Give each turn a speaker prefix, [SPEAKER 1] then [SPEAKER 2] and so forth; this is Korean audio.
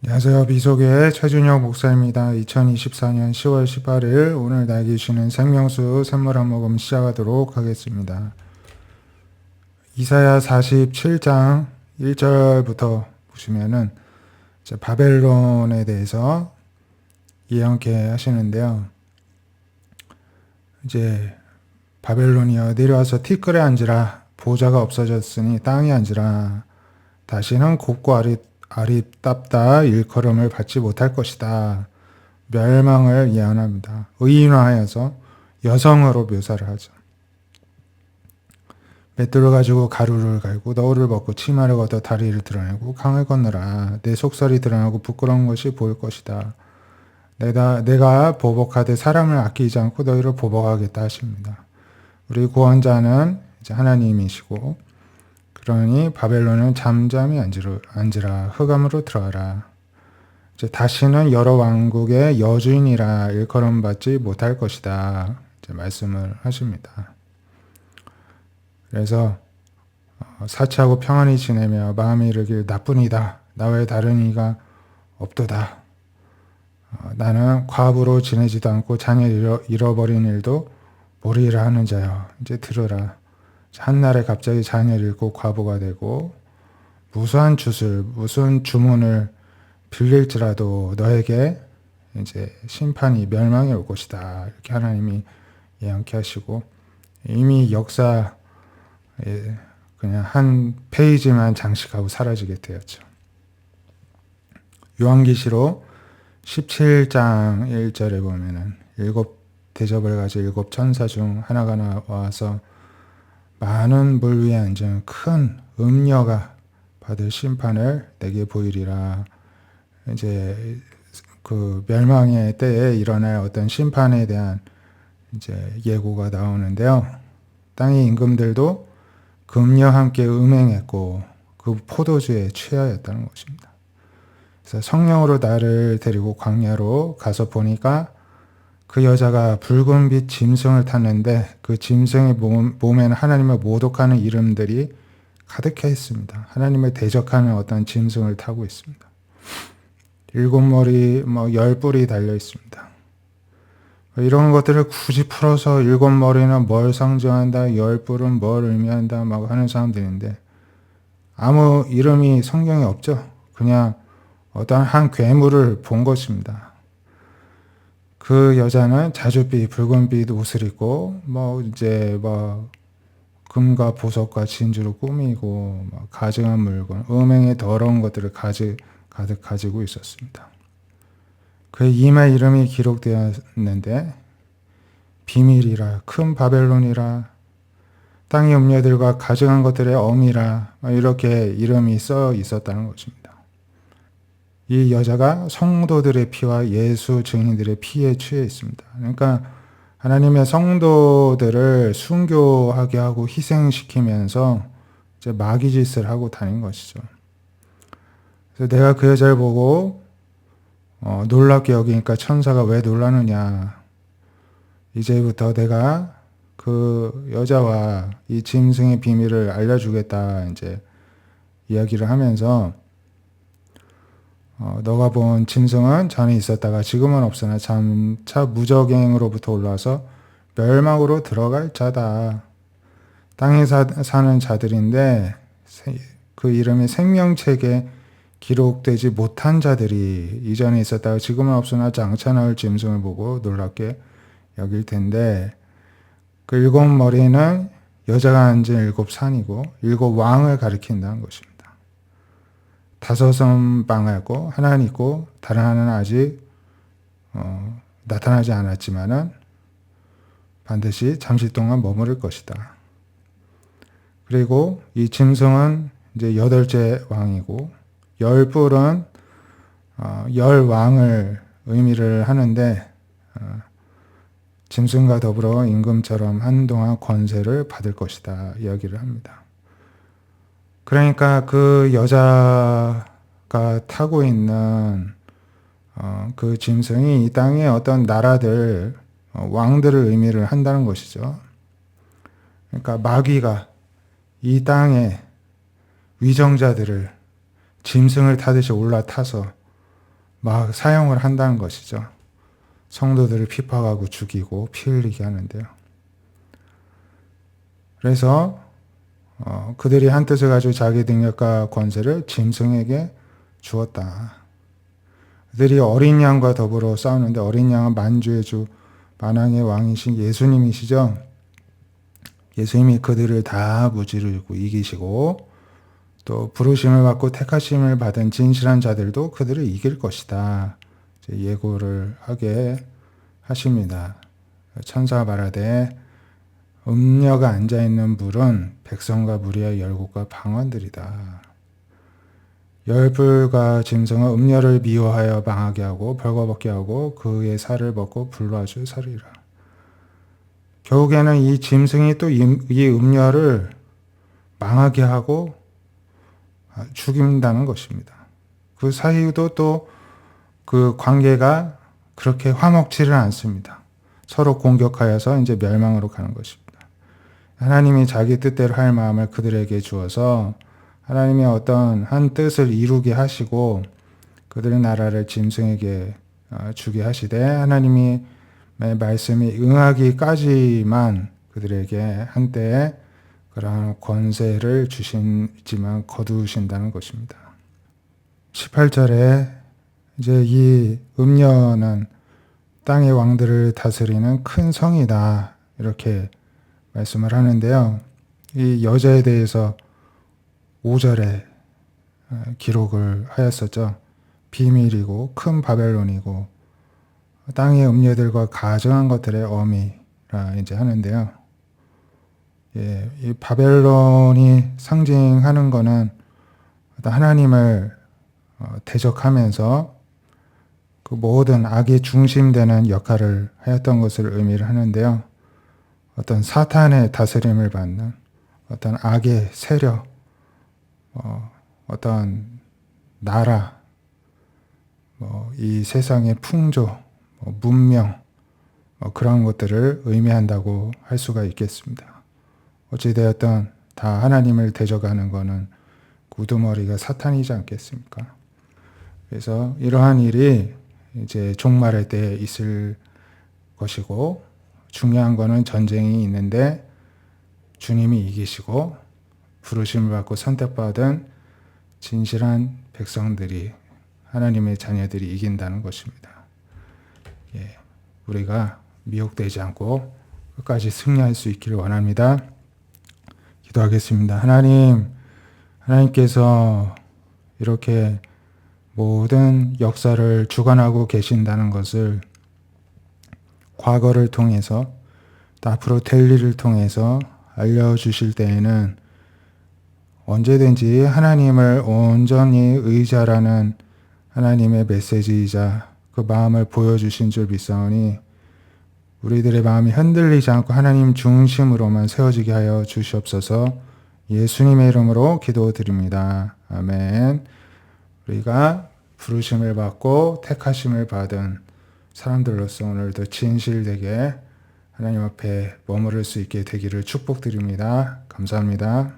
[SPEAKER 1] 안녕하세요. 미소교의 최준혁 목사입니다. 2024년 10월 18일 오늘 나에게 주시는 생명수 샘물 한 모금 시작하도록 하겠습니다. 이사야 47장 1절부터 보시면은 이제 바벨론에 대해서 예언케 하시는데요. 이제 바벨론이여 내려와서 티끌에 앉으라. 보좌가 없어졌으니 땅에 앉으라. 다시는 곱고 아립답다 일컬음을 받지 못할 것이다. 멸망을 예언합니다. 의인화하여서 여성으로 묘사를 하죠. 맷돌을 가지고 가루를 갈고 너울을 벗고 치마를 걷어 다리를 드러내고 강을 건너라. 내 속살이 드러나고 부끄러운 것이 보일 것이다. 내가 보복하되 사람을 아끼지 않고 너희를 보복하겠다 하십니다. 우리 구원자는 이제 하나님이시고, 그러니 바벨론은 잠잠히 앉으라. 흑암으로 들어가라. 이제 다시는 여러 왕국의 여주인이라 일컬음 받지 못할 것이다. 이제 말씀을 하십니다. 그래서 사치하고 평안히 지내며 마음이 이르길 나뿐이다. 나 외에 다른 이가 없도다. 나는 과부로 지내지도 않고 자녀를 잃어버린 일도 모리라 하는 자여. 이제 들으라. 한날에 갑자기 자녀를 잃고 과부가 되고 무수한 무슨 주문을 빌릴지라도 너에게 이제 심판이 멸망이 올 것이다. 이렇게 하나님이 예언케 하시고, 이미 역사에 그냥 한 페이지만 장식하고 사라지게 되었죠. 요한계시록 17장 1절에 보면은 일곱 대접을 가진 일곱 천사 중 하나가 나와서 많은 물 위에 앉은 큰 음녀가 받을 심판을 내게 보이리라. 이제 그 멸망의 때에 일어날 어떤 심판에 대한 이제 예고가 나오는데요. 땅의 임금들도 금녀와 함께 음행했고 그 포도주에 취하였다는 것입니다. 그래서 성령으로 나를 데리고 광야로 가서 보니까 그 여자가 붉은 빛 짐승을 탔는데 그 짐승의 몸에는 하나님을 모독하는 이름들이 가득해 있습니다. 하나님을 대적하는 어떤 짐승을 타고 있습니다. 7머리, 10뿔이 달려 있습니다. 이런 것들을 굳이 풀어서 7머리는 뭘 상징한다, 10뿔은 뭘 의미한다 막 하는 사람들인데, 아무 이름이 성경에 없죠. 그냥 어떤 한 괴물을 본 것입니다. 그 여자는 자줏빛, 붉은빛 옷을 입고, 금과 보석과 진주로 꾸미고, 가증한 물건, 음행의 더러운 것들을 가득 가지고 있었습니다. 그의 이마에 이름이 기록되었는데, 비밀이라, 큰 바벨론이라, 땅의 음녀들과 가증한 것들의 어미라, 이렇게 이름이 써 있었다는 것입니다. 이 여자가 성도들의 피와 예수 증인들의 피에 취해 있습니다. 그러니까 하나님의 성도들을 순교하게 하고 희생시키면서 이제 마귀짓을 하고 다닌 것이죠. 그래서 내가 그 여자를 보고 놀랍게 여기니까 천사가 왜 놀라느냐. 이제부터 내가 그 여자와 이 짐승의 비밀을 알려주겠다. 이제 이야기를 하면서 너가 본 짐승은 전에 있었다가 지금은 없으나 잠차 무적행으로부터 올라와서 멸망으로 들어갈 자다. 땅에 사는 자들인데 그 이름이 생명책에 기록되지 못한 자들이 이전에 있었다가 지금은 없으나 장차 나올 짐승을 보고 놀랍게 여길 텐데, 그 7머리는 여자가 앉은 7산이고 7왕을 가리킨다는 것입니다. 5은 방하고 하나는 있고 다른 하나는 아직 나타나지 않았지만은 반드시 잠시 동안 머무를 것이다. 그리고 이 짐승은 이제 8째 왕이고 10뿔은 10왕을 의미를 하는데, 짐승과 더불어 임금처럼 한동안 권세를 받을 것이다 이야기를 합니다. 그러니까 그 여자가 타고 있는 그 짐승이 이 땅의 어떤 나라들, 왕들을 의미를 한다는 것이죠. 그러니까 마귀가 이 땅의 위정자들을 짐승을 타듯이 올라타서 막 사용을 한다는 것이죠. 성도들을 핍박하고 죽이고 피 흘리게 하는데요. 그래서 그들이 한 뜻을 가지고 자기 능력과 권세를 짐승에게 주었다. 그들이 어린 양과 더불어 싸우는데 어린 양은 만주의 주 만왕의 왕이신 예수님이시죠. 예수님이 그들을 다 무찌르고 이기시고 또 부르심을 받고 택하심을 받은 진실한 자들도 그들을 이길 것이다. 예고를 하게 하십니다. 천사가 말하되 음녀가 앉아있는 물은 백성과 무리의 열국과 방언들이다. 열불과 짐승은 음녀를 미워하여 망하게 하고 벌거벗게 하고 그의 살을 먹고 불로 아주 살리라. 결국에는 이 짐승이 또 이 음녀를 망하게 하고 죽인다는 것입니다. 그 사이도 또 그 관계가 그렇게 화목치를 않습니다. 서로 공격하여서 이제 멸망으로 가는 것입니다. 하나님이 자기 뜻대로 할 마음을 그들에게 주어서 하나님의 어떤 한 뜻을 이루게 하시고 그들의 나라를 짐승에게 주게 하시되 하나님이 말씀이 응하기까지만 그들에게 한때에 그러한 권세를 주시지만 거두신다는 것입니다. 18절에 이제 이 음녀는 땅의 왕들을 다스리는 큰 성이다 이렇게 말씀을 하는데요. 이 여자에 대해서 5절에 기록을 하였었죠. 비밀이고 큰 바벨론이고 땅의 음녀들과 가증한 것들의 어미라 이제 하는데요. 예, 이 바벨론이 상징하는 것은 하나님을 대적하면서 그 모든 악의 중심되는 역할을 하였던 것을 의미를 하는데요. 어떤 사탄의 다스림을 받는 어떤 악의 세력, 어떤 나라, 이 세상의 풍조, 문명, 그런 것들을 의미한다고 할 수가 있겠습니다. 어찌되었든 다 하나님을 대적하는 것은 우두머리가 사탄이지 않겠습니까? 그래서 이러한 일이 이제 종말의 때에 있을 것이고 중요한 거는 전쟁이 있는데 주님이 이기시고 부르심을 받고 선택받은 진실한 백성들이 하나님의 자녀들이 이긴다는 것입니다. 예, 우리가 미혹되지 않고 끝까지 승리할 수 있기를 원합니다. 기도하겠습니다. 하나님께서 이렇게 모든 역사를 주관하고 계신다는 것을 과거를 통해서 또 앞으로 될 일을 통해서 알려주실 때에는 언제든지 하나님을 온전히 의지하라는 하나님의 메시지이자 그 마음을 보여주신 줄 믿사오니 우리들의 마음이 흔들리지 않고 하나님 중심으로만 세워지게 하여 주시옵소서. 예수님의 이름으로 기도드립니다. 아멘. 우리가 부르심을 받고 택하심을 받은 사람들로서 오늘도 진실되게 하나님 앞에 머무를 수 있게 되기를 축복드립니다. 감사합니다.